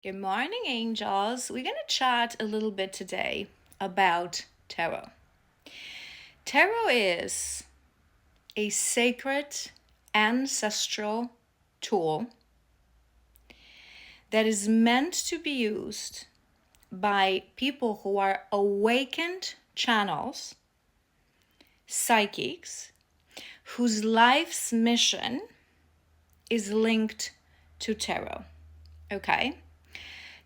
Good morning, angels. We're going to chat a little bit today about tarot. Tarot is a sacred ancestral tool that is meant to be used by people who are awakened channels, psychics, whose life's mission is linked to tarot. Okay?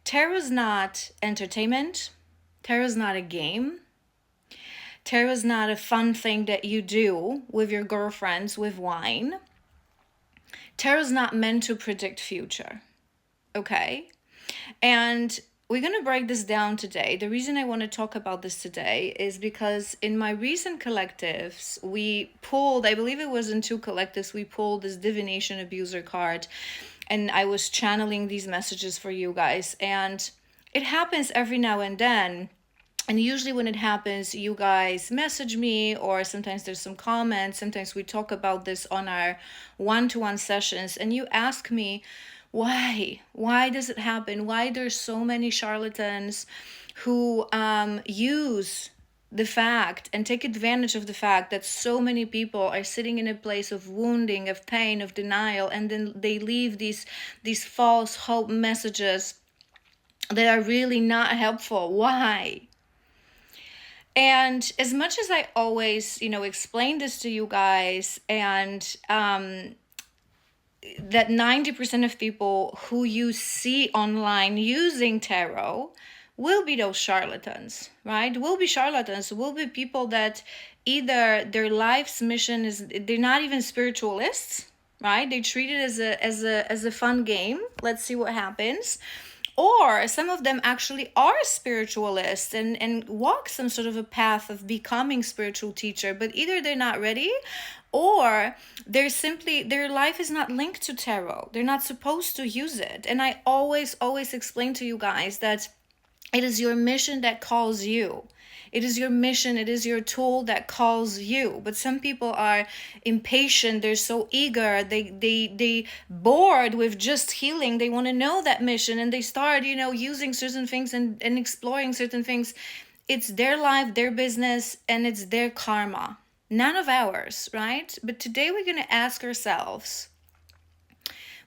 Tarot is not entertainment. Tarot is not a game. Tarot is not a fun thing that you do with your girlfriends with wine. Tarot is not meant to predict future. Okay? And we're going to break this down today. The reason I want to talk about this today is because in my recent collectives, we pulled, I believe it was in two collectives, we pulled this divination abuser card, and I was channeling these messages for you guys. And it happens every now and then. And usually when it happens, you guys message me, or sometimes there's some comments. Sometimes we talk about this on our one-to-one sessions, and you ask me, why does it happen? Why there's so many charlatans who use the fact and take advantage of the fact that so many people are sitting in a place of wounding, of pain, of denial, and then they leave these false hope messages that are really not helpful. Why? And as much as I always, explain this to you guys, and that 90% of people who you see online using tarot will be those charlatans, right? Will be charlatans, will be people that either their life's mission is, they're not even spiritualists, right? They treat it as a fun game. Let's see what happens. Or some of them actually are spiritualists and walk some sort of a path of becoming spiritual teacher, but either they're not ready, or their life is not linked to tarot. They're not supposed to use it. And I always explain to you guys that it is your mission that calls you. It is your mission, it is your tool that calls you. But some people are impatient, they're so eager, they bored with just healing. They want to know that mission, and they start, using certain things and exploring certain things. It's their life, their business, and it's their karma. None of ours, right? But today we're going to ask ourselves,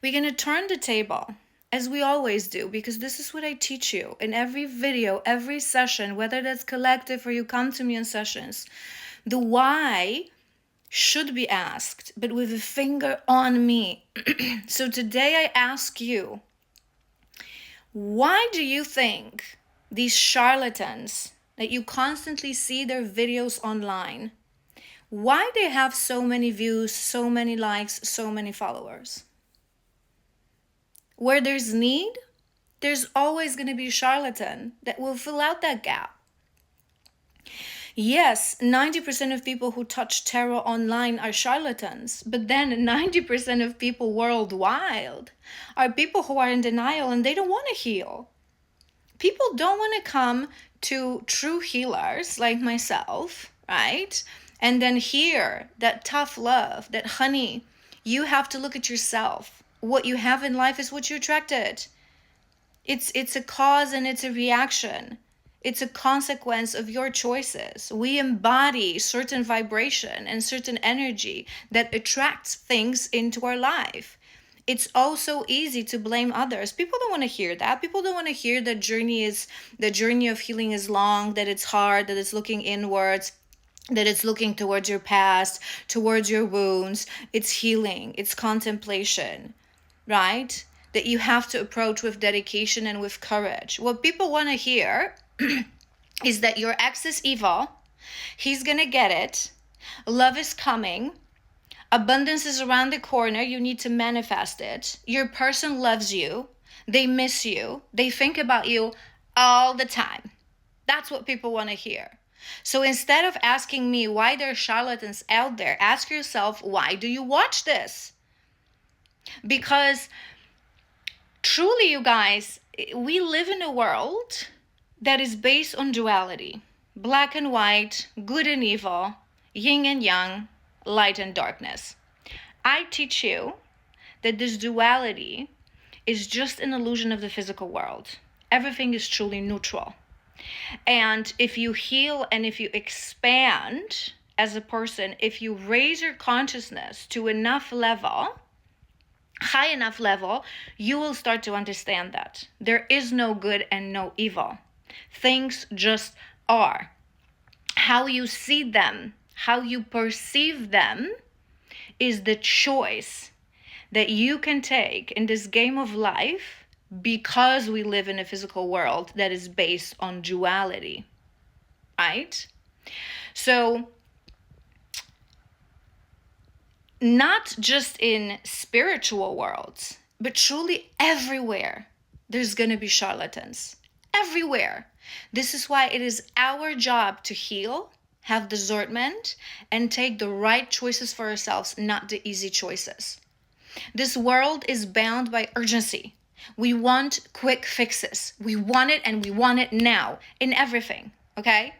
we're going to turn the table, as we always do, because this is what I teach you in every video, every session, whether that's collective or you come to me on sessions. The why should be asked, but with a finger on me. So today I ask you, why do you think these charlatans that you constantly see their videos online, why they have so many views, so many likes, so many followers? Where there's need, there's always going to be a charlatan that will fill out that gap. Yes, 90% of people who touch tarot online are charlatans, but then 90% of people worldwide are people who are in denial and they don't want to heal. People don't want to come to true healers like myself, right? And then hear that tough love, that honey, you have to look at yourself. What you have in life is what you attracted. It's a cause and it's a reaction. It's a consequence of your choices. We embody certain vibration and certain energy that attracts things into our life. It's also easy to blame others. People don't want to hear that. People don't want to hear that the journey of healing is long, that it's hard, that it's looking inwards, that it's looking towards your past, towards your wounds. It's healing, it's contemplation, right? That you have to approach with dedication and with courage. What people want to hear is that your ex is evil, he's gonna get it, love is coming, abundance is around the corner, you need to manifest it, your person loves you, they miss you, they think about you all the time. That's what people want to hear. So instead of asking me why there are charlatans out there, ask yourself, why do you watch this? Because truly, you guys, we live in a world that is based on duality. Black and white, good and evil, yin and yang, light and darkness. I teach you that this duality is just an illusion of the physical world. Everything is truly neutral. And if you heal and if you expand as a person, if you raise your consciousness to enough level, high enough level, you will start to understand that there is no good and no evil. Things just are. How you see them, how you perceive them, is the choice that you can take in this game of life, because we live in a physical world that is based on duality, right? So not just in spiritual worlds, but truly everywhere, there's going to be charlatans. Everywhere. This is why it is our job to heal, have discernment, and take the right choices for ourselves, not the easy choices. This world is bound by urgency. We want quick fixes. We want it, and we want it now in everything, okay?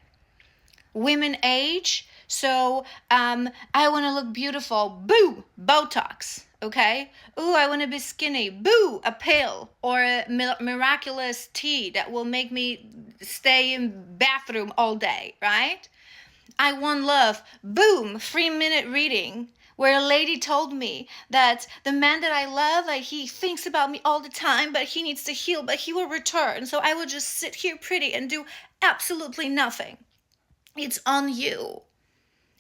Women age, so I want to look beautiful. Boo, Botox, okay? Ooh, I want to be skinny. Boo, a pill or a miraculous tea that will make me stay in bathroom all day, right? I want love. Boom, 3-minute reading where a lady told me that the man that I love, he thinks about me all the time, but he needs to heal, but he will return. So I will just sit here pretty and do absolutely nothing. It's on you.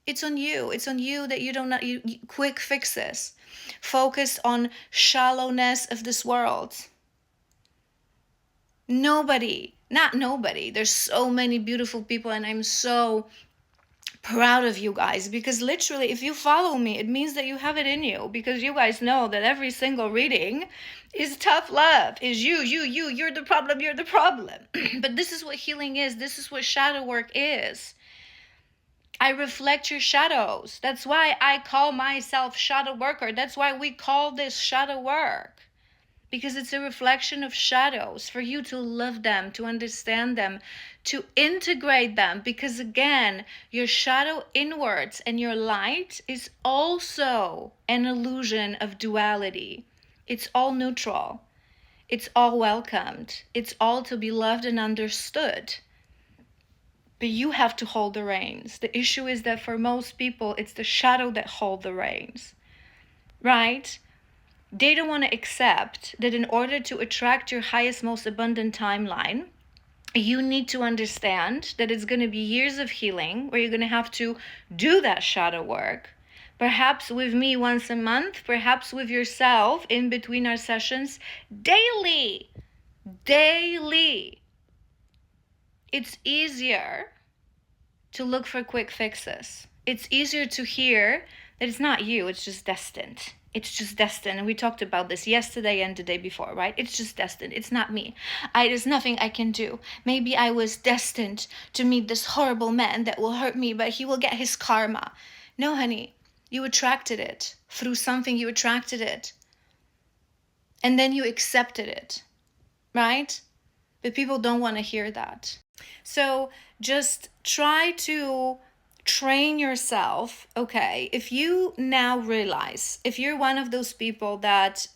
It's on you. It's on you that you don't know, you quick fixes. Focus on shallowness of this world. Not nobody. There's so many beautiful people, and I'm so proud of you guys, because literally if you follow me, it means that you have it in you, because you guys know that every single reading is tough love, is you're the problem. But this is what healing is. This is what shadow work is. I reflect your shadows. That's why I call myself shadow worker. That's why we call this shadow work. Because it's a reflection of shadows, for you to love them, to understand them, to integrate them. Because again, your shadow inwards and your light is also an illusion of duality. It's all neutral. It's all welcomed. It's all to be loved and understood. But you have to hold the reins. The issue is that for most people, it's the shadow that hold the reins, right? They don't want to accept that in order to attract your highest, most abundant timeline, you need to understand that it's going to be years of healing where you're going to have to do that shadow work. Perhaps with me once a month, perhaps with yourself in between our sessions, daily. It's easier to look for quick fixes. It's easier to hear that it's not you, it's just destined. It's just destined. And we talked about this yesterday and the day before, right? It's just destined. It's not me. There's nothing I can do. Maybe I was destined to meet this horrible man that will hurt me, but he will get his karma. No, honey, you attracted it. Through something, you attracted it. And then you accepted it, right? But people don't want to hear that. So just try to train yourself, okay? If you now realize, if you're one of those people that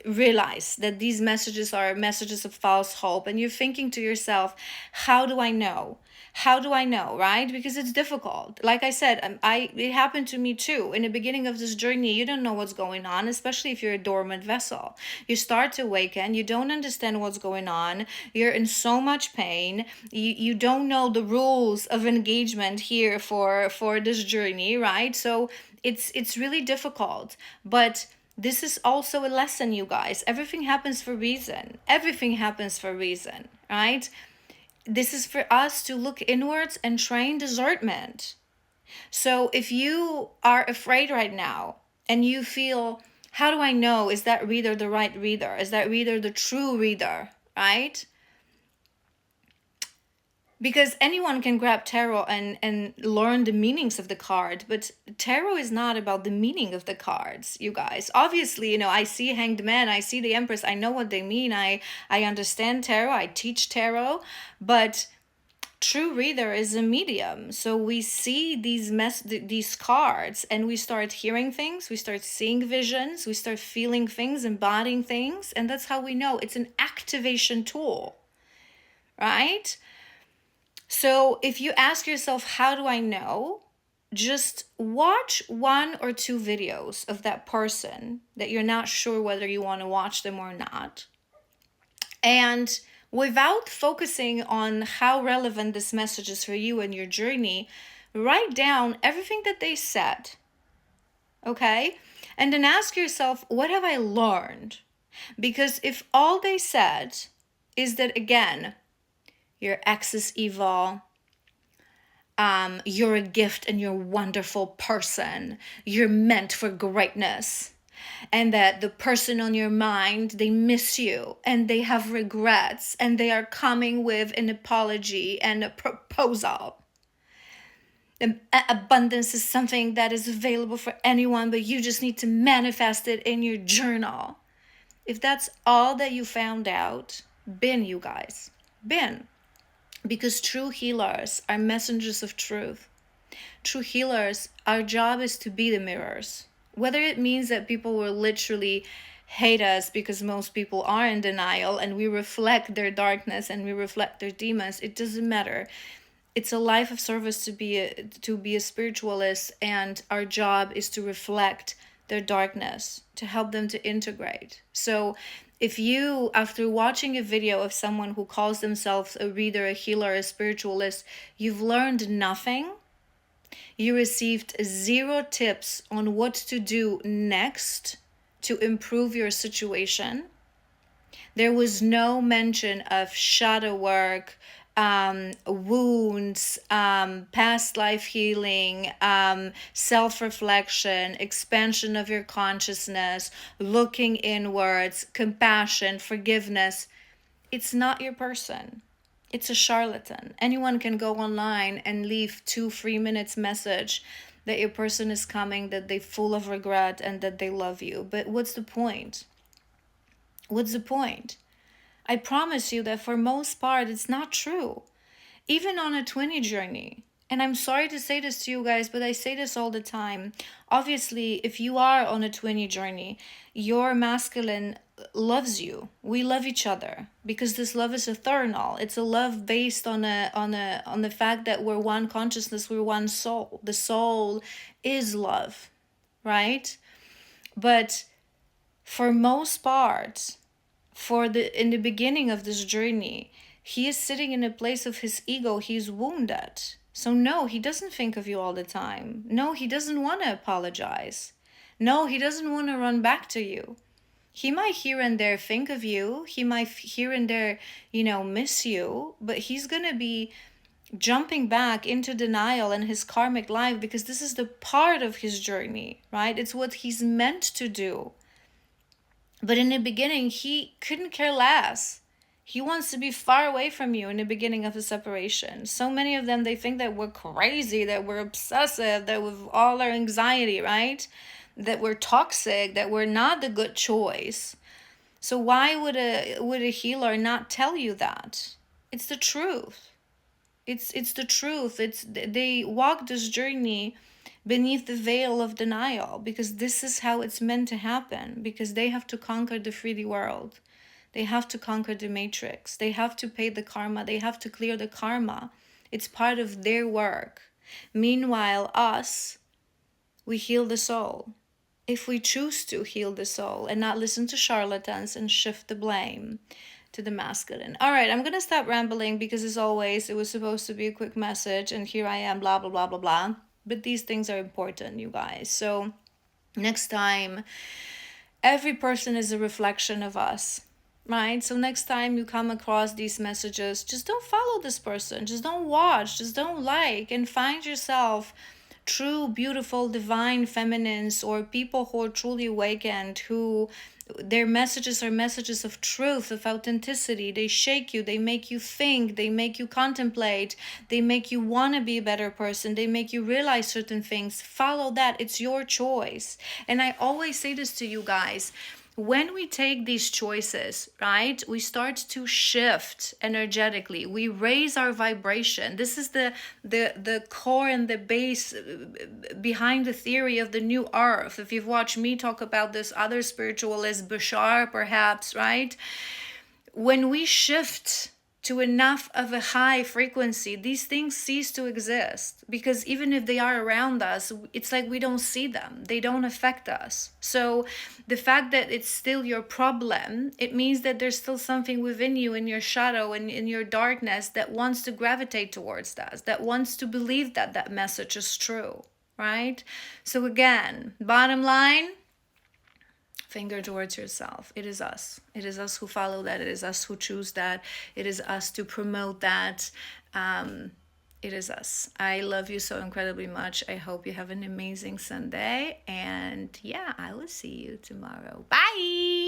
realize that these messages are messages of false hope, and you're thinking to yourself, how do I know? How do I know, right? Because it's difficult. Like I said, it happened to me too. In the beginning of this journey, you don't know what's going on, especially if you're a dormant vessel. You start to awaken, you don't understand what's going on, you're in so much pain, you don't know the rules of engagement here for this journey, right? So it's really difficult. But this is also a lesson, you guys. Everything happens for a reason. Everything happens for a reason, right? This is for us to look inwards and train discernment. So if you are afraid right now and you feel, how do I know, is that reader the right reader? Is that reader the true reader, right? Because anyone can grab tarot and learn the meanings of the card, but tarot is not about the meaning of the cards, you guys. Obviously, I see Hanged Man, I see the Empress, I know what they mean, I understand tarot, I teach tarot, but True reader is a medium. So we see these cards and we start hearing things, we start seeing visions, we start feeling things, embodying things, and that's how we know it's an activation tool, right? So if you ask yourself, how do I know? Just watch 1 or 2 videos of that person that you're not sure whether you want to watch them or not. And without focusing on how relevant this message is for you and your journey, write down everything that they said. Okay? And then ask yourself, what have I learned? Because if all they said is that, again, your ex is evil, you're a gift and you're a wonderful person, you're meant for greatness, and that the person on your mind, they miss you and they have regrets and they are coming with an apology and a proposal. Abundance is something that is available for anyone, but you just need to manifest it in your journal. If that's all that you found out, bin, you guys, bin. Because true healers are messengers of truth. True healers, our job is to be the mirrors. Whether it means that people will literally hate us because most people are in denial and we reflect their darkness and we reflect their demons, it doesn't matter. It's a life of service to be a spiritualist, and our job is to reflect their darkness, to help them to integrate. So if you, after watching a video of someone who calls themselves a reader, a healer, a spiritualist, you've learned nothing, you received 0 tips on what to do next to improve your situation, there was no mention of shadow work, wounds, past life healing, self-reflection, expansion of your consciousness, looking inwards, compassion, forgiveness, it's not your person. It's a charlatan. Anyone can go online and leave 2-3 minutes message that your person is coming, that they're full of regret and that they love you. But what's the point? What's the point? I promise you that for most part, it's not true. Even on a 20 journey. And I'm sorry to say this to you guys, but I say this all the time. Obviously, if you are on a 20 journey, your masculine loves you. We love each other because this love is eternal. It's a love based on the fact that we're one consciousness, we're one soul. The soul is love, right? But for most part, in the beginning of this journey, he is sitting in a place of his ego. He's wounded. So no, he doesn't think of you all the time. No, he doesn't want to apologize. No, he doesn't want to run back to you. He might here and there think of you. He might here and there, miss you. But he's going to be jumping back into denial in his karmic life because this is the part of his journey, right? It's what he's meant to do. But in the beginning, he couldn't care less. He wants to be far away from you in the beginning of the separation. So many of them, they think that we're crazy, that we're obsessive, that with all our anxiety, right? That we're toxic, that we're not the good choice. So why would a healer not tell you that? It's the truth. It's the truth. They walk this journey beneath the veil of denial because this is how it's meant to happen, because they have to conquer the 3D world. They have to conquer the matrix. They have to pay the karma. They have to clear the karma. It's part of their work. Meanwhile, us, we heal the soul. If we choose to heal the soul and not listen to charlatans and shift the blame to the masculine. All right, I'm going to stop rambling because as always, it was supposed to be a quick message and here I am, blah, blah, blah, blah, blah. But these things are important, you guys. So next time, every person is a reflection of us, right? So next time you come across these messages, just don't follow this person. Just don't watch. Just don't like, and find yourself true, beautiful, divine feminines or people who are truly awakened, who their messages are messages of truth, of authenticity. They shake you, they make you think, they make you contemplate, they make you want to be a better person, they make you realize certain things. Follow that. It's your choice. And I always say this to you guys. when we take these choices, right, we start to shift energetically. We raise our vibration. This is the core and the base behind the theory of the new earth. If you've watched me talk about this, other spiritualists, Bashar perhaps, right? When we shift to enough of a high frequency, these things cease to exist, because even if they are around us, it's like we don't see them. They don't affect us. So the fact that it's still your problem, it means that there's still something within you, in your shadow and in your darkness, that wants to gravitate towards that wants to believe that that message is true, right? So again, bottom line, finger towards yourself. It is us. It is us who follow that. It is us who choose that. It is us to promote that. It is us. I love you so incredibly much. I hope you have an amazing Sunday. And yeah, I will see you tomorrow. Bye.